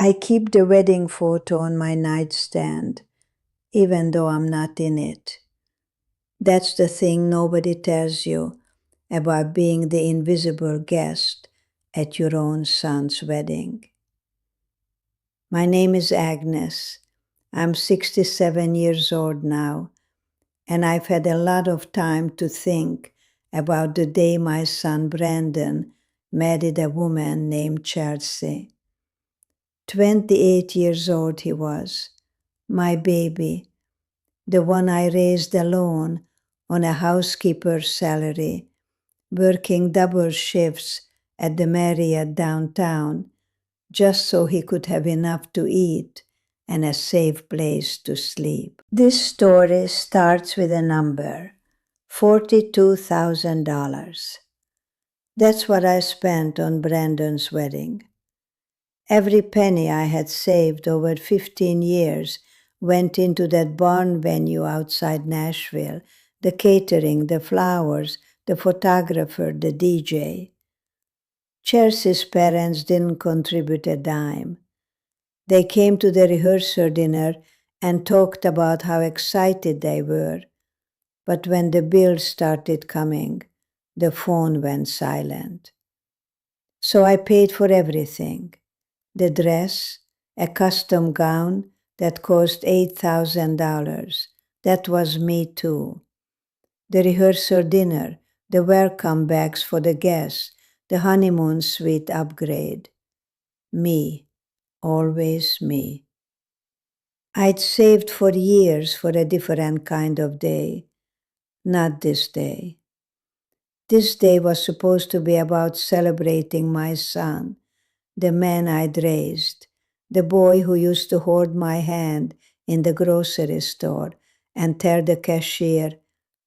I keep the wedding photo on my nightstand, even though I'm not in it. That's the thing nobody tells you about being the invisible guest at your own son's wedding. My name is Agnes. I'm 67 years old now, and I've had a lot of time to think about the day my son Brandon married a woman named Chelsea. 28 years old he was, my baby, the one I raised alone on a housekeeper's salary, working double shifts at the Marriott downtown, just so he could have enough to eat and a safe place to sleep. This story starts with a number, $42,000. That's what I spent on Brandon's wedding. Every penny I had saved over 15 years went into that barn venue outside Nashville, the catering, the flowers, the photographer, the DJ. Chelsea's parents didn't contribute a dime. They came to the rehearsal dinner and talked about how excited they were. But when the bills started coming, the phone went silent. So I paid for everything. The dress, a custom gown that cost $8,000. That was me too. The rehearsal dinner, the welcome bags for the guests, the honeymoon suite upgrade. Me, always me. I'd saved for years for a different kind of day. Not this day. This day was supposed to be about celebrating my son, the man I'd raised, the boy who used to hold my hand in the grocery store and tell the cashier,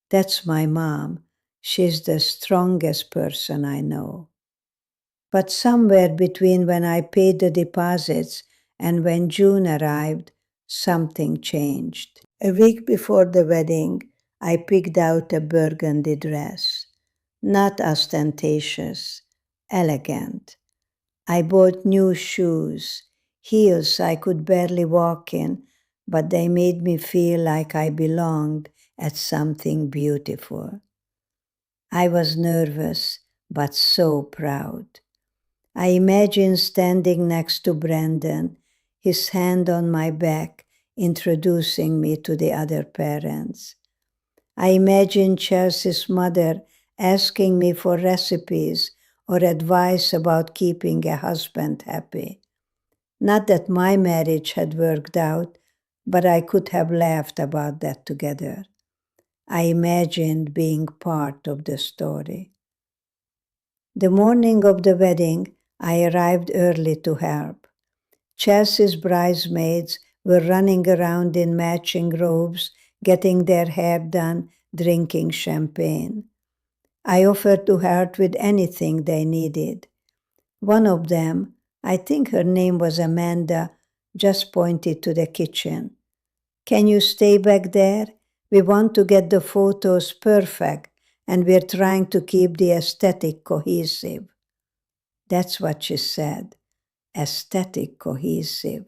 "That's my mom. She's the strongest person I know." But somewhere between when I paid the deposits and when June arrived, something changed. A week before the wedding, I picked out a burgundy dress. Not ostentatious, elegant. I bought new shoes, heels I could barely walk in, but they made me feel like I belonged at something beautiful. I was nervous, but so proud. I imagined standing next to Brandon, his hand on my back, introducing me to the other parents. I imagined Chelsea's mother asking me for recipes or advice about keeping a husband happy. Not that my marriage had worked out, but I could have laughed about that together. I imagined being part of the story. The morning of the wedding, I arrived early to help. Chelsea's bridesmaids were running around in matching robes, getting their hair done, drinking champagne. I offered to help with anything they needed. One of them, I think her name was Amanda, just pointed to the kitchen. "Can you stay back there? We want to get the photos perfect, and we're trying to keep the aesthetic cohesive." That's what she said, aesthetic cohesive.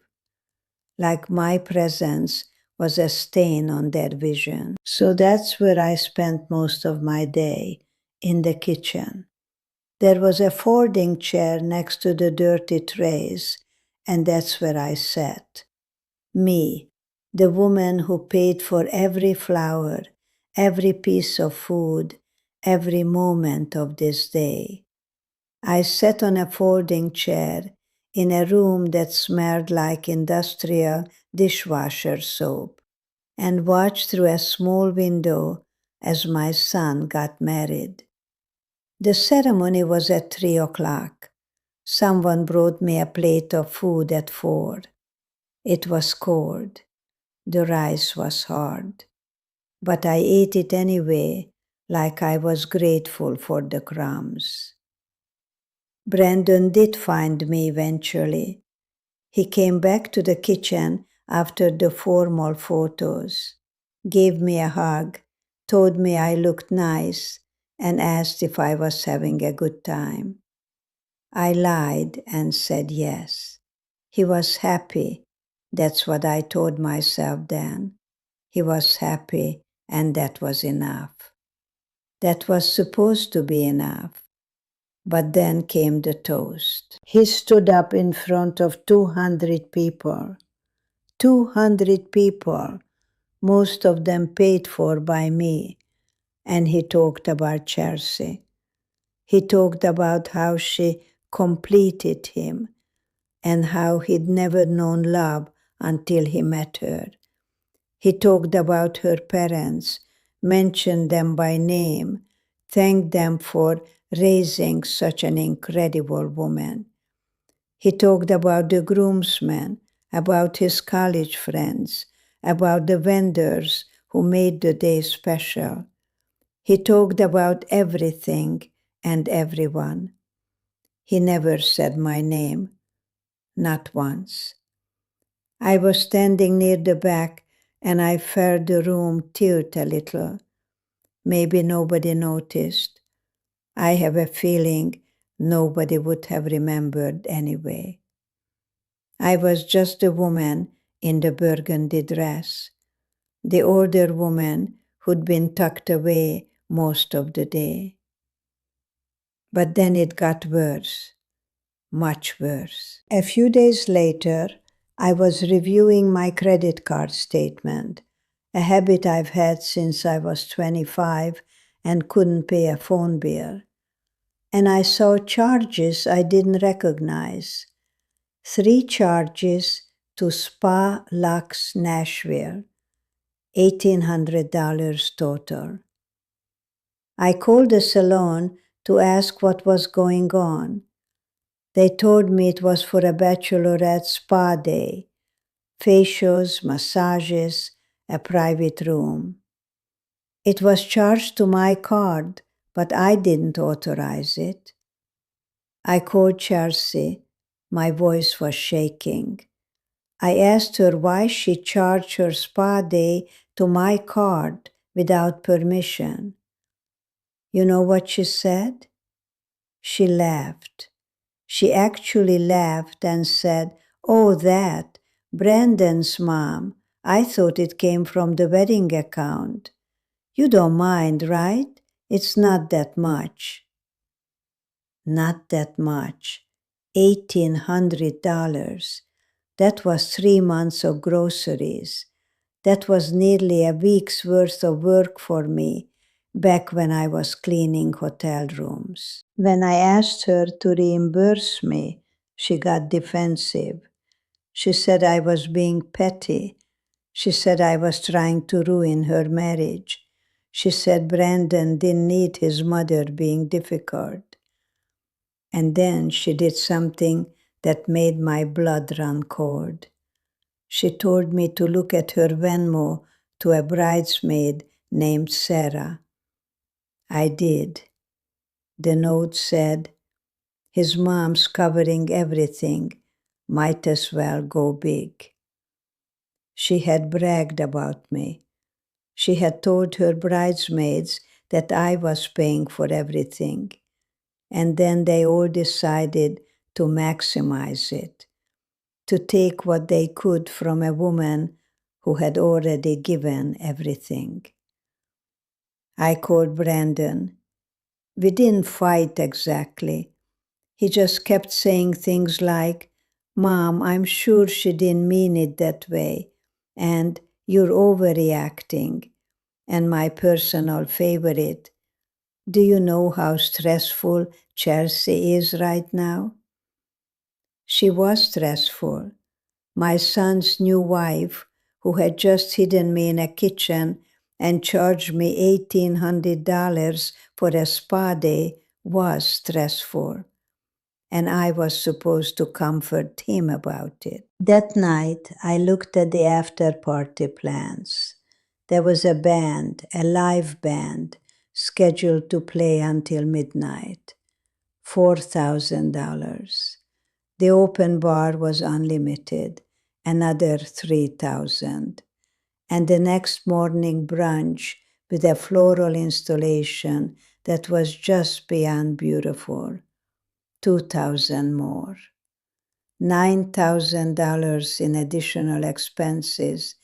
Like my presence was a stain on their vision. So that's where I spent most of my day, in the kitchen. There was a folding chair next to the dirty trays, and that's where I sat. Me, the woman who paid for every flower, every piece of food, every moment of this day. I sat on a folding chair in a room that smelled like industrial dishwasher soap and watched through a small window as my son got married. The ceremony was at 3 o'clock. Someone brought me a plate of food at 4. It was cold. The rice was hard. But I ate it anyway, like I was grateful for the crumbs. Brandon did find me eventually. He came back to the kitchen after the formal photos, gave me a hug, told me I looked nice, and asked if I was having a good time. I lied and said yes. He was happy. That's what I told myself then. He was happy, and that was enough. That was supposed to be enough. But then came the toast. He stood up in front of 200 people. 200 people, most of them paid for by me. And he talked about Chelsea. He talked about how she completed him and how he'd never known love until he met her. He talked about her parents, mentioned them by name, thanked them for raising such an incredible woman. He talked about the groomsmen, about his college friends, about the vendors who made the day special. He talked about everything and everyone. He never said my name, not once. I was standing near the back and I felt the room tilt a little. Maybe nobody noticed. I have a feeling nobody would have remembered anyway. I was just a woman in the burgundy dress, the older woman who'd been tucked away most of the day. But then it got worse, much worse. A few days later, I was reviewing my credit card statement, a habit I've had since I was 25 and couldn't pay a phone bill. And I saw charges I didn't recognize. 3 charges to Spa Lux Nashville, $1,800 total. I called the salon to ask what was going on. They told me it was for a bachelorette spa day, facials, massages, a private room. It was charged to my card, but I didn't authorize it. I called Chelsea. My voice was shaking. I asked her why she charged her spa day to my card without permission. You know what she said? She laughed. She actually laughed and said, "Oh, that, Brandon's mom. I thought it came from the wedding account. You don't mind, right? It's not that much." Not that much. $1,800. That was 3 months of groceries. That was nearly a week's worth of work for me back when I was cleaning hotel rooms. When I asked her to reimburse me, she got defensive. She said I was being petty. She said I was trying to ruin her marriage. She said Brandon didn't need his mother being difficult. And then she did something that made my blood run cold. She told me to look at her Venmo to a bridesmaid named Sarah. I did. The note said, "His mom's covering everything, might as well go big." She had bragged about me. She had told her bridesmaids that I was paying for everything, and then they all decided to maximize it, to take what they could from a woman who had already given everything. I called Brandon. We didn't fight exactly. He just kept saying things like, "Mom, I'm sure she didn't mean it that way," and "You're overreacting," and my personal favorite, "Do you know how stressful Chelsea is right now?" She was stressful. My son's new wife, who had just hidden me in a kitchen and charged me $1,800 for a spa day, was stressful. And I was supposed to comfort him about it. That night, I looked at the after-party plans. There was a band, a live band, scheduled to play until midnight. $4,000. The open bar was unlimited, another $3,000. And the next morning brunch with a floral installation that was just beyond beautiful. $2,000 more. $9,000 in additional expenses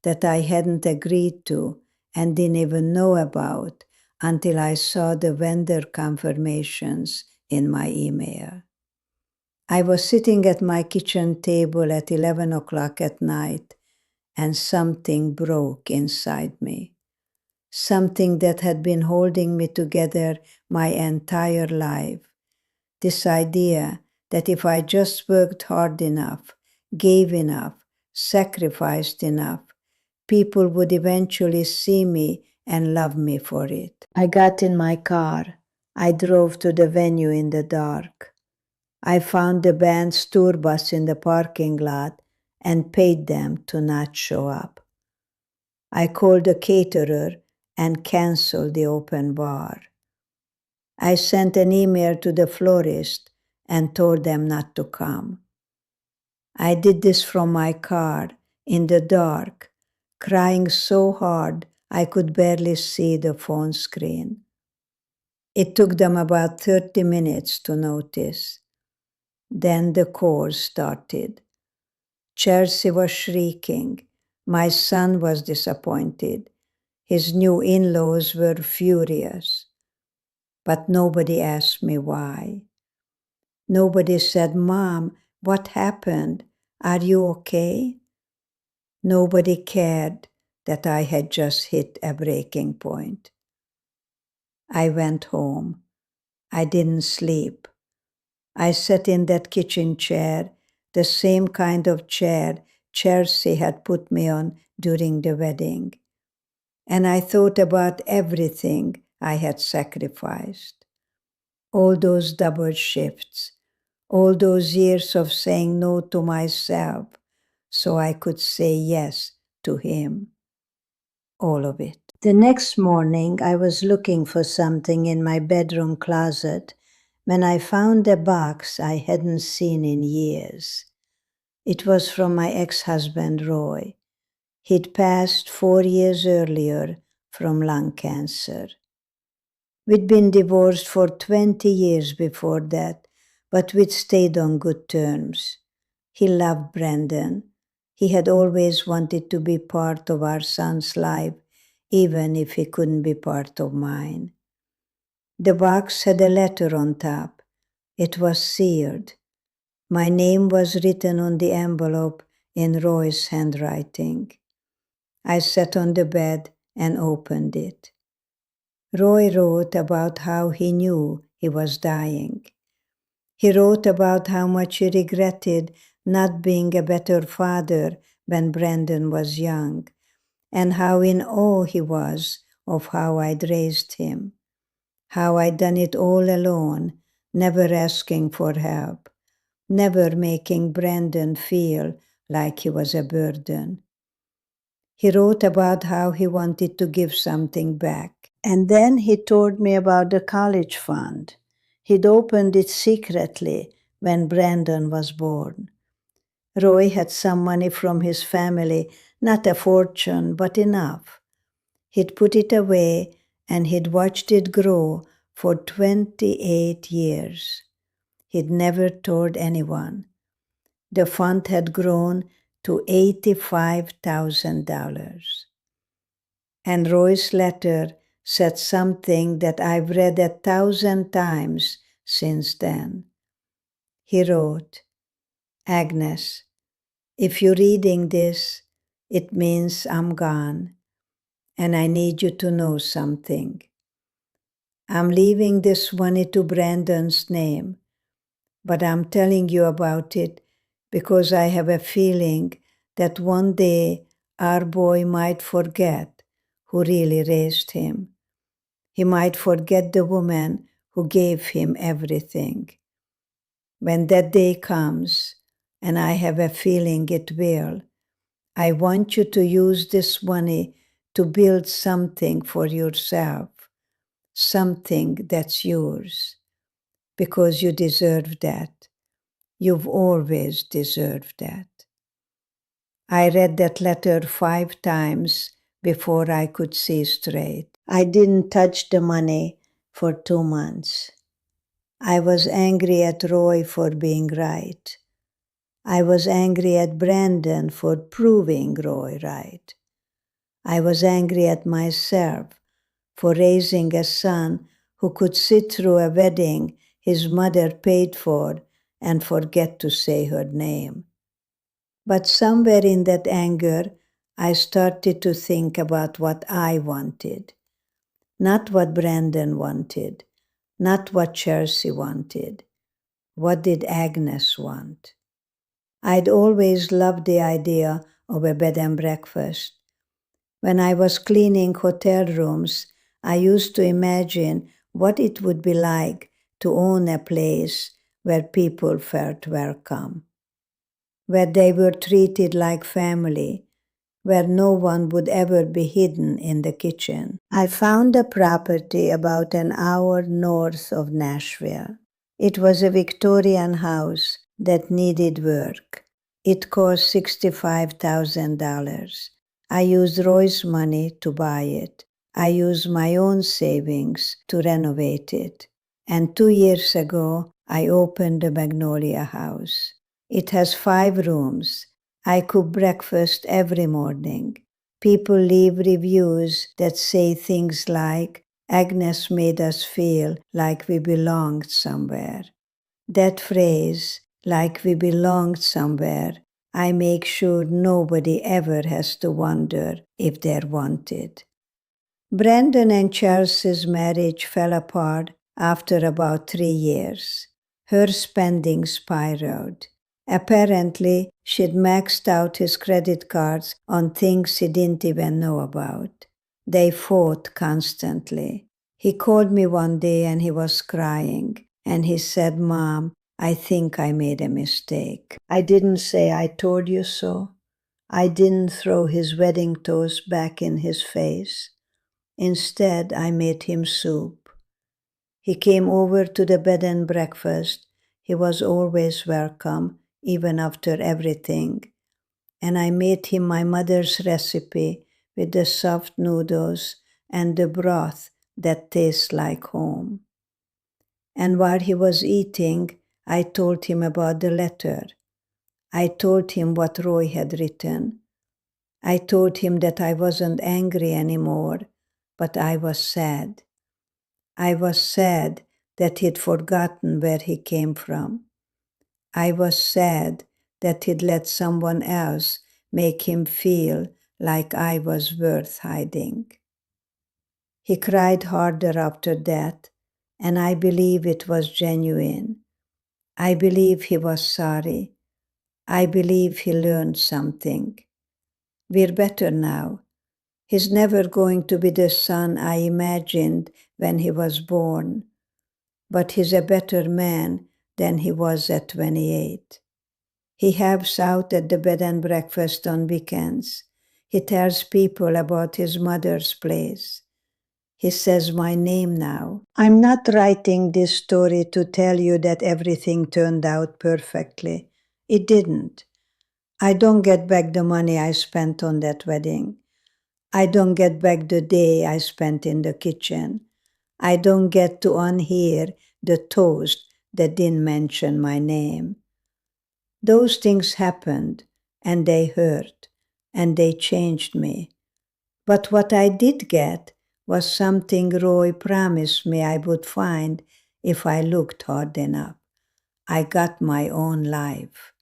that I hadn't agreed to and didn't even know about until I saw the vendor confirmations in my email. I was sitting at my kitchen table at 11 o'clock at night, and something broke inside me. Something that had been holding me together my entire life. This idea that if I just worked hard enough, gave enough, sacrificed enough, people would eventually see me and love me for it. I got in my car. I drove to the venue in the dark. I found the band's tour bus in the parking lot and paid them to not show up. I called the caterer and canceled the open bar. I sent an email to the florist and told them not to come. I did this from my car, in the dark, crying so hard I could barely see the phone screen. It took them about 30 minutes to notice. Then the calls started. Chelsea was shrieking. My son was disappointed. His new in-laws were furious. But nobody asked me why. Nobody said, "Mom, what happened? Are you okay?" Nobody cared that I had just hit a breaking point. I went home. I didn't sleep. I sat in that kitchen chair, the same kind of chair Chelsea had put me on during the wedding. And I thought about everything I had sacrificed. All those double shifts, all those years of saying no to myself so I could say yes to him. All of it. The next morning, I was looking for something in my bedroom closet when I found a box I hadn't seen in years. It was from my ex-husband, Roy. He'd passed 4 years earlier from lung cancer. We'd been divorced for 20 years before that, but we'd stayed on good terms. He loved Brandon. He had always wanted to be part of our son's life, even if he couldn't be part of mine. The box had a letter on top. It was sealed. My name was written on the envelope in Roy's handwriting. I sat on the bed and opened it. Roy wrote about how he knew he was dying. He wrote about how much he regretted not being a better father when Brandon was young, and how in awe he was of how I'd raised him, how I'd done it all alone, never asking for help, never making Brandon feel like he was a burden. He wrote about how he wanted to give something back. And then he told me about the college fund. He'd opened it secretly when Brandon was born. Roy had some money from his family, not a fortune, but enough. He'd put it away and he'd watched it grow for 28 years. He'd never told anyone. The fund had grown to $85,000. And Roy's letter said something that I've read 1,000 times since then. He wrote, "Agnes, if you're reading this, it means I'm gone, and I need you to know something. I'm leaving this money to Brandon's name, but I'm telling you about it because I have a feeling that one day our boy might forget who really raised him. He might forget the woman who gave him everything. When that day comes, and I have a feeling it will, I want you to use this money to build something for yourself, something that's yours, because you deserve that. You've always deserved that." I read that letter 5 times before I could see straight. I didn't touch the money for 2 months. I was angry at Roy for being right. I was angry at Brandon for proving Roy right. I was angry at myself for raising a son who could sit through a wedding his mother paid for and forget to say her name. But somewhere in that anger, I started to think about what I wanted. Not what Brandon wanted, not what Chelsea wanted. What did Agnes want? I'd always loved the idea of a bed and breakfast. When I was cleaning hotel rooms, I used to imagine what it would be like to own a place where people felt welcome, where they were treated like family, where no one would ever be hidden in the kitchen. I found a property about an hour north of Nashville. It was a Victorian house that needed work. It cost $65,000. I used Roy's money to buy it. I used my own savings to renovate it. And 2 years ago, I opened the Magnolia House. It has 5 rooms. I cook breakfast every morning. People leave reviews that say things like, Agnes made us feel like we belonged somewhere. That phrase, like we belonged somewhere, I make sure nobody ever has to wonder if they're wanted. Brandon and Chelsea's marriage fell apart after about 3 years. Her spending spiraled. Apparently, she'd maxed out his credit cards on things he didn't even know about. They fought constantly. He called me one day and he was crying, and he said, Mom, I think I made a mistake. I didn't say I told you so. I didn't throw his wedding toast back in his face. Instead, I made him soup. He came over to the bed and breakfast. He was always welcome, even after everything. And I made him my mother's recipe with the soft noodles and the broth that tastes like home. And while he was eating, I told him about the letter. I told him what Roy had written. I told him that I wasn't angry anymore, but I was sad. I was sad that he'd forgotten where he came from. I was sad that he'd let someone else make him feel like I was worth hiding. He cried harder after that, and I believe it was genuine. I believe he was sorry. I believe he learned something. We're better now. He's never going to be the son I imagined when he was born, but he's a better man than he was at 28. He helps out at the bed and breakfast on weekends. He tells people about his mother's place. He says my name now. I'm not writing this story to tell you that everything turned out perfectly. It didn't. I don't get back the money I spent on that wedding. I don't get back the day I spent in the kitchen. I don't get to unhear the toast that didn't mention my name. Those things happened, and they hurt, and they changed me. But what I did get was something Roy promised me I would find if I looked hard enough. I got my own life.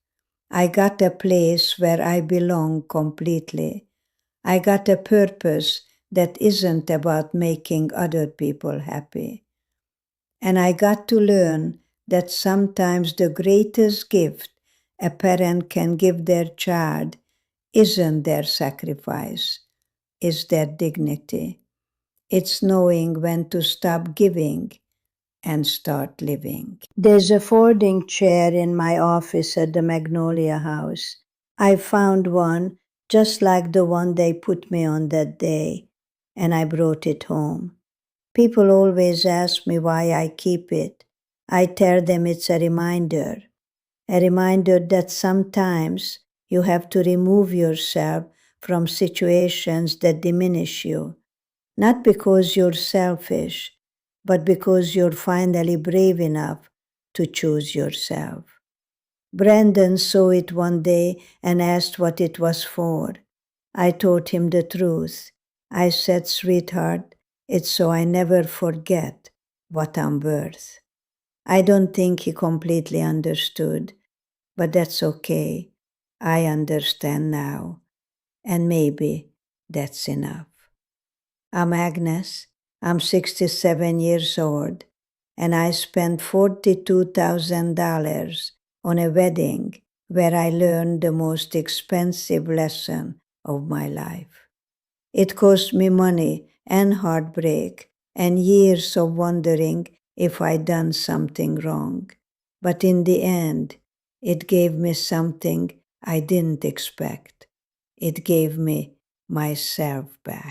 I got a place where I belong completely. I got a purpose that isn't about making other people happy. And I got to learn that sometimes the greatest gift a parent can give their child isn't their sacrifice, it's their dignity. It's knowing when to stop giving and start living. There's a folding chair in my office at the Magnolia House. I found one just like the one they put me on that day, and I brought it home. People always ask me why I keep it. I tell them it's a reminder that sometimes you have to remove yourself from situations that diminish you, not because you're selfish, but because you're finally brave enough to choose yourself. Brandon saw it one day and asked what it was for. I told him the truth. I said, "Sweetheart, it's so I never forget what I'm worth." I don't think he completely understood, but that's okay. I understand now, and maybe that's enough. I'm Agnes. I'm 67 years old, and I spent $42,000 on a wedding where I learned the most expensive lesson of my life. It cost me money and heartbreak and years of wondering if I'd done something wrong. But in the end, it gave me something I didn't expect. It gave me myself back.